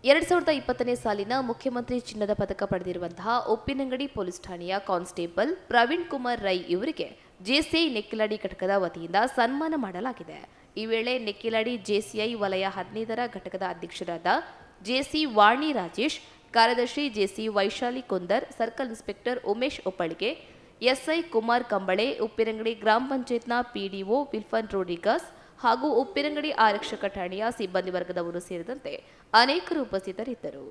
2020ನೇ ಸಾಲಿನ ಮುಖ್ಯಮಂತ್ರಿ ಚಿನ್ನದ ಪದಕ ಪಡೆದಿರುವಂತಹ ಉಪ್ಪಿನಂಗಡಿ ಪೊಲೀಸ್ ಠಾಣೆಯ ಕಾನ್ಸ್ಟೇಬಲ್ ಪ್ರವೀಣ್ ಕುಮಾರ್ ರೈ ಇವರಿಗೆ ಜೆಸಿಐ ನೆಕ್ಕಿಲಾಡಿ ಘಟಕದ ವತಿಯಿಂದ ಸನ್ಮಾನ ಮಾಡಲಾಗಿದೆ. ಈ ವೇಳೆ ನೆಕ್ಕಿಲಾಡಿ ಜೆಸಿಐ ವಲಯ 15ರ ಘಟಕದ ಅಧ್ಯಕ್ಷರಾದ ಜೆಸಿ ವಾಣಿ ರಾಜೇಶ್, ಕಾರ್ಯದರ್ಶಿ JC Vaishali Kundar, circle inspector Umesh ಒಪ್ಪಳಿಗೆ, ಎಸ್ಐ ಕುಮಾರ್ ಕಂಬಳೆ, ಉಪ್ಪಿನಂಗಡಿ ಗ್ರಾಮ ಪಂಚಾಯತ್ನ ಪಿಡಿಒ ವಿಲ್ಫನ್ ರೋಡ್ರಿಗಸ್ ಹಾಗೂ ಉಪ್ಪಿನಂಗಡಿ ಆರಕ್ಷಕ ಠಾಣೆಯ ಸಿಬ್ಬಂದಿ ವರ್ಗದವರು ಸೇರಿದಂತೆ ಅನೇಕರು ಉಪಸ್ಥಿತರಿದ್ದರು.